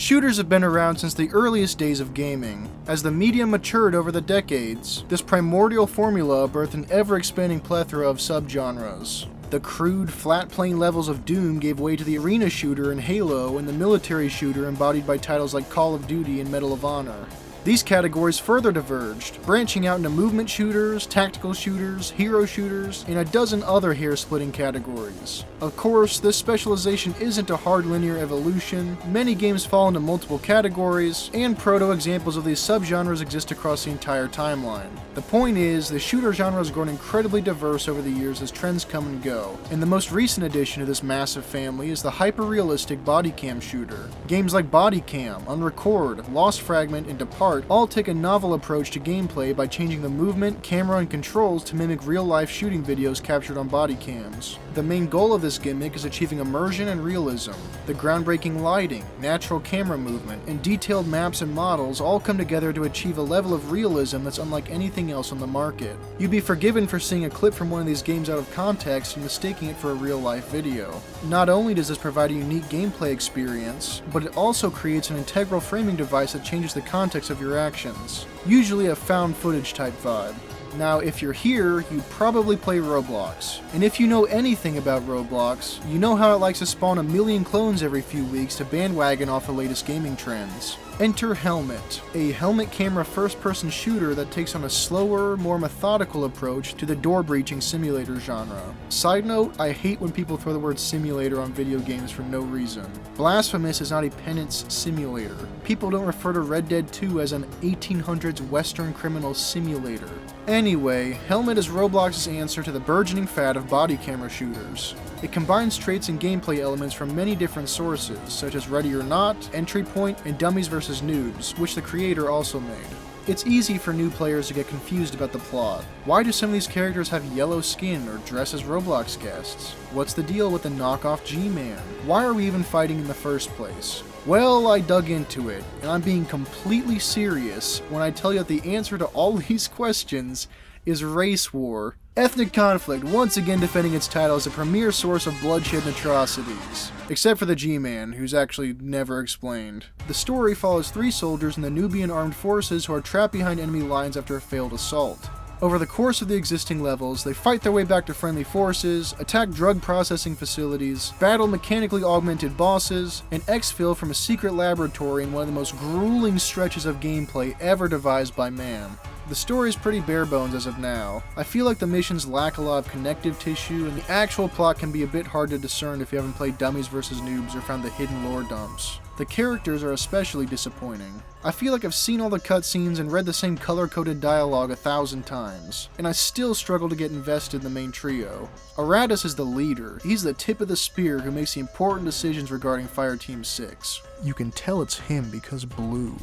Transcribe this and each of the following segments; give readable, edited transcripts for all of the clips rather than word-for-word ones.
Shooters have been around since the earliest days of gaming. As the medium matured over the decades, this primordial formula birthed an ever-expanding plethora of subgenres. The crude, flat-plane levels of Doom gave way to the arena shooter in Halo and the military shooter embodied by titles like Call of Duty and Medal of Honor. These categories further diverged, branching out into movement shooters, tactical shooters, hero shooters, and a dozen other hair-splitting categories. Of course, this specialization isn't a hard linear evolution. Many games fall into multiple categories, and proto-examples of these subgenres exist across the entire timeline. The point is, the shooter genre has grown incredibly diverse over the years as trends come and go, and the most recent addition to this massive family is the hyper-realistic body cam shooter. Games like Body Cam, Unrecord, Lost Fragment, and Depart all take a novel approach to gameplay by changing the movement, camera, and controls to mimic real-life shooting videos captured on body cams. The main goal of this gimmick is achieving immersion and realism. The groundbreaking lighting, natural camera movement, and detailed maps and models all come together to achieve a level of realism that's unlike anything else on the market. You'd be forgiven for seeing a clip from one of these games out of context and mistaking it for a real-life video. Not only does this provide a unique gameplay experience, but it also creates an integral framing device that changes the context of your actions. Usually a found footage type vibe. Now, if you're here, you probably play Roblox. And if you know anything about Roblox, you know how it likes to spawn a million clones every few weeks to bandwagon off the latest gaming trends. Enter Hellmet, a helmet camera first-person shooter that takes on a slower, more methodical approach to the door-breaching simulator genre. Side note, I hate when people throw the word simulator on video games for no reason. Blasphemous is not a penance simulator. People don't refer to Red Dead 2 as an 1800s Western criminal simulator. Anyway, Hellmet is Roblox's answer to the burgeoning fad of body camera shooters. It combines traits and gameplay elements from many different sources, such as Ready or Not, Entry Point, and Dummies vs. Noobs, which the creator also made. It's easy for new players to get confused about the plot. Why do some of these characters have yellow skin or dress as Roblox guests? What's the deal with the knockoff G-Man? Why are we even fighting in the first place? Well, I dug into it, and I'm being completely serious when I tell you that the answer to all these questions is race war. Ethnic conflict, once again defending its title as a premier source of bloodshed and atrocities. Except for the G-Man, who's actually never explained. The story follows 3 soldiers in the Nubian armed forces who are trapped behind enemy lines after a failed assault. Over the course of the existing levels, they fight their way back to friendly forces, attack drug processing facilities, battle mechanically augmented bosses, and exfil from a secret laboratory in one of the most grueling stretches of gameplay ever devised by man. The story is pretty bare bones as of now. I feel like the missions lack a lot of connective tissue, and the actual plot can be a bit hard to discern if you haven't played Dummies vs. Noobs or found the hidden lore dumps. The characters are especially disappointing. I feel like I've seen all the cutscenes and read the same color-coded dialogue 1,000 times, and I still struggle to get invested in the main trio. Aratus is the leader. He's the tip of the spear who makes the important decisions regarding Fire Team 6. You can tell it's him because blue.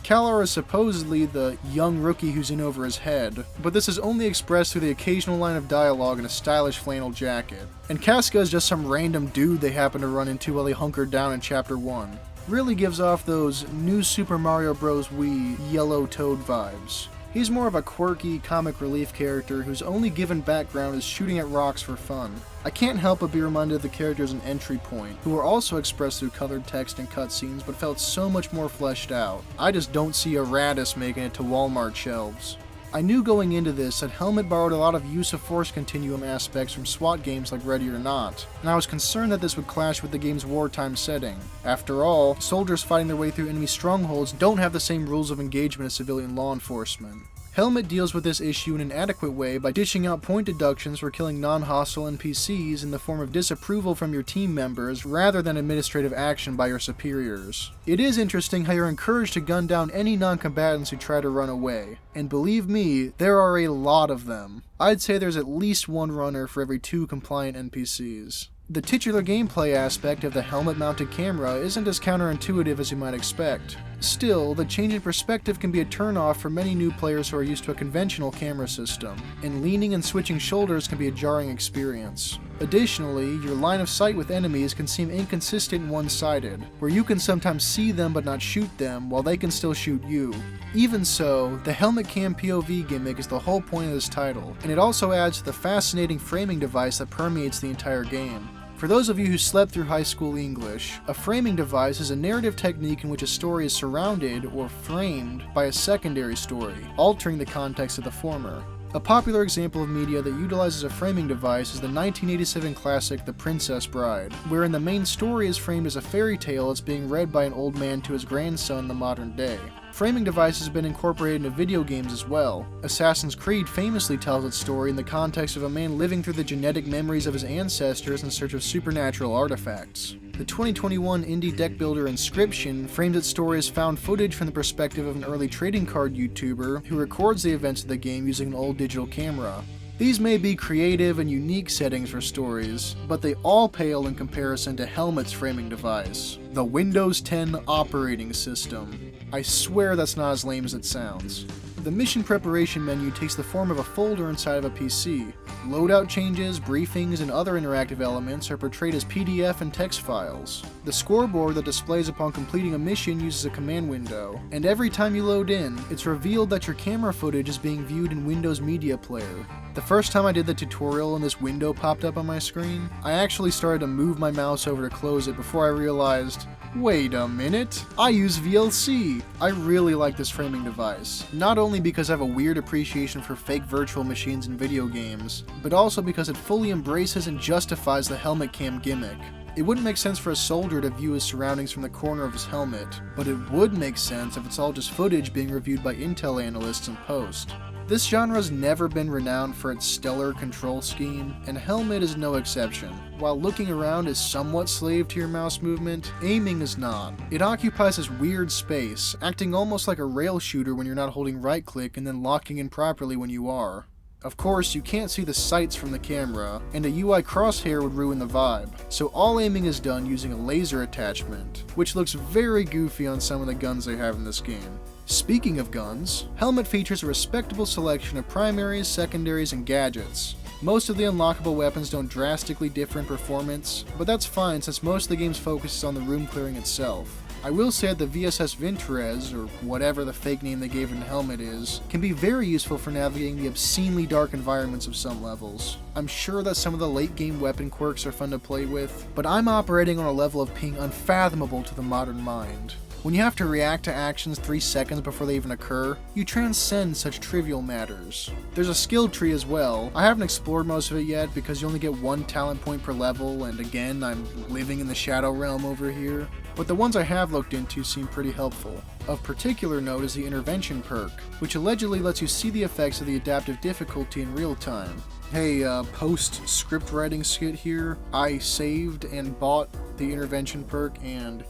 Kalar is supposedly the young rookie who's in over his head, but this is only expressed through the occasional line of dialogue in a stylish flannel jacket. And Casca is just some random dude they happen to run into while they hunkered down in Chapter 1. Really gives off those new Super Mario Bros. Wii Yellow Toad vibes. He's more of a quirky, comic relief character whose only given background is shooting at rocks for fun. I can't help but be reminded of the characters in Entry Point, who were also expressed through colored text and cutscenes but felt so much more fleshed out. I just don't see Aratus making it to Walmart shelves. I knew going into this that Hellmet borrowed a lot of use of force continuum aspects from SWAT games like Ready or Not, and I was concerned that this would clash with the game's wartime setting. After all, soldiers fighting their way through enemy strongholds don't have the same rules of engagement as civilian law enforcement. Hellmet deals with this issue in an adequate way by dishing out point deductions for killing non-hostile NPCs in the form of disapproval from your team members rather than administrative action by your superiors. It is interesting how you're encouraged to gun down any non-combatants who try to run away, and believe me, there are a lot of them. I'd say there's at least one runner for every 2 compliant NPCs. The titular gameplay aspect of the helmet-mounted camera isn't as counterintuitive as you might expect. Still, the change in perspective can be a turn-off for many new players who are used to a conventional camera system, and leaning and switching shoulders can be a jarring experience. Additionally, your line of sight with enemies can seem inconsistent and one-sided, where you can sometimes see them but not shoot them, while they can still shoot you. Even so, the helmet cam POV gimmick is the whole point of this title, and it also adds to the fascinating framing device that permeates the entire game. For those of you who slept through high school English, a framing device is a narrative technique in which a story is surrounded or framed by a secondary story, altering the context of the former. A popular example of media that utilizes a framing device is the 1987 classic The Princess Bride, wherein the main story is framed as a fairy tale that's being read by an old man to his grandson in the modern day. Framing devices have been incorporated into video games as well. Assassin's Creed famously tells its story in the context of a man living through the genetic memories of his ancestors in search of supernatural artifacts. The 2021 indie deck builder Inscription frames its story as found footage from the perspective of an early trading card YouTuber who records the events of the game using an old digital camera. These may be creative and unique settings for stories, but they all pale in comparison to Hellmet's framing device, the Windows 10 operating system. I swear that's not as lame as it sounds. The mission preparation menu takes the form of a folder inside of a PC. Loadout changes, briefings, and other interactive elements are portrayed as PDF and text files. The scoreboard that displays upon completing a mission uses a command window, and every time you load in, it's revealed that your camera footage is being viewed in Windows Media Player. The first time I did the tutorial and this window popped up on my screen, I actually started to move my mouse over to close it before I realized, wait a minute, I use VLC! I really like this framing device, not only because I have a weird appreciation for fake virtual machines in video games, but also because it fully embraces and justifies the helmet cam gimmick. It wouldn't make sense for a soldier to view his surroundings from the corner of his helmet, but it would make sense if it's all just footage being reviewed by Intel analysts in post. This genre's never been renowned for its stellar control scheme, and Hellmet is no exception. While looking around is somewhat slave to your mouse movement, aiming is not. It occupies this weird space, acting almost like a rail shooter when you're not holding right click and then locking in properly when you are. Of course, you can't see the sights from the camera, and a UI crosshair would ruin the vibe, so all aiming is done using a laser attachment, which looks very goofy on some of the guns they have in this game. Speaking of guns, Hellmet features a respectable selection of primaries, secondaries, and gadgets. Most of the unlockable weapons don't drastically differ in performance, but that's fine since most of the game's focus is on the room clearing itself. I will say that the VSS Vintorez, or whatever the fake name they gave it in Hellmet is, can be very useful for navigating the obscenely dark environments of some levels. I'm sure that some of the late game weapon quirks are fun to play with, but I'm operating on a level of ping unfathomable to the modern mind. When you have to react to actions 3 seconds before they even occur, you transcend such trivial matters. There's a skill tree as well. I haven't explored most of it yet because you only get 1 talent point per level, and again, I'm living in the Shadow Realm over here. But the ones I have looked into seem pretty helpful. Of particular note is the Intervention perk, which allegedly lets you see the effects of the adaptive difficulty in real time. Hey, post-script writing skit here. I saved and bought the Intervention perk and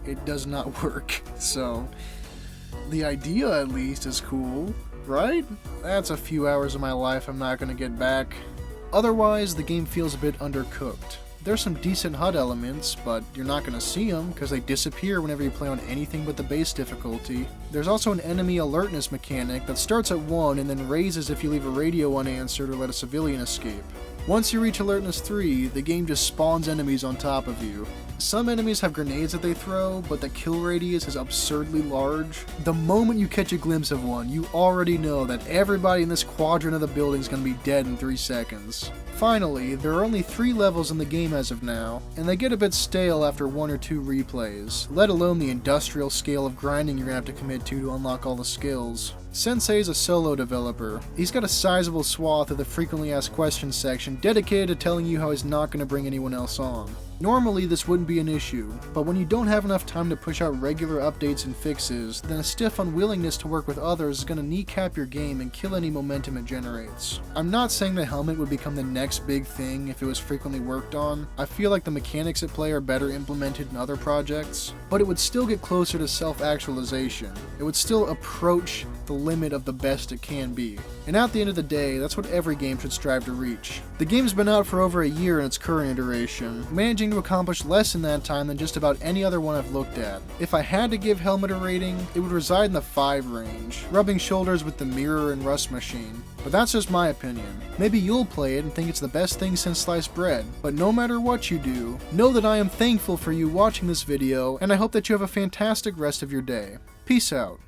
it does not work, so the idea at least is cool, right? That's a few hours of my life I'm not going to get back. Otherwise, the game feels a bit undercooked. There's some decent HUD elements, but you're not going to see them because they disappear whenever you play on anything but the base difficulty. There's also an enemy alertness mechanic that starts at 1 and then raises if you leave a radio unanswered or let a civilian escape. Once you reach alertness 3, the game just spawns enemies on top of you. Some enemies have grenades that they throw, but the kill radius is absurdly large. The moment you catch a glimpse of one, you already know that everybody in this quadrant of the building is going to be dead in 3 seconds. Finally, there are only 3 levels in the game as of now, and they get a bit stale after 1 or 2 replays, let alone the industrial scale of grinding you're going to have to commit to unlock all the skills. Sensei is a solo developer. He's got a sizable swath of the frequently asked questions section dedicated to telling you how he's not going to bring anyone else on. Normally this wouldn't be an issue, but when you don't have enough time to push out regular updates and fixes, then a stiff unwillingness to work with others is going to kneecap your game and kill any momentum it generates. I'm not saying the Hellmet would become the next big thing if it was frequently worked on. I feel like the mechanics at play are better implemented in other projects, but it would still get closer to self-actualization. It would still approach the limit of the best it can be. And at the end of the day, that's what every game should strive to reach. The game's been out for over a year in its current iteration, managing to accomplish less in that time than just about any other one I've looked at. If I had to give Hellmet a rating, it would reside in the 5 range, rubbing shoulders with the Mirror and Rust Machine. But that's just my opinion. Maybe you'll play it and think it's the best thing since sliced bread, but no matter what you do, know that I am thankful for you watching this video, and I hope that you have a fantastic rest of your day. Peace out.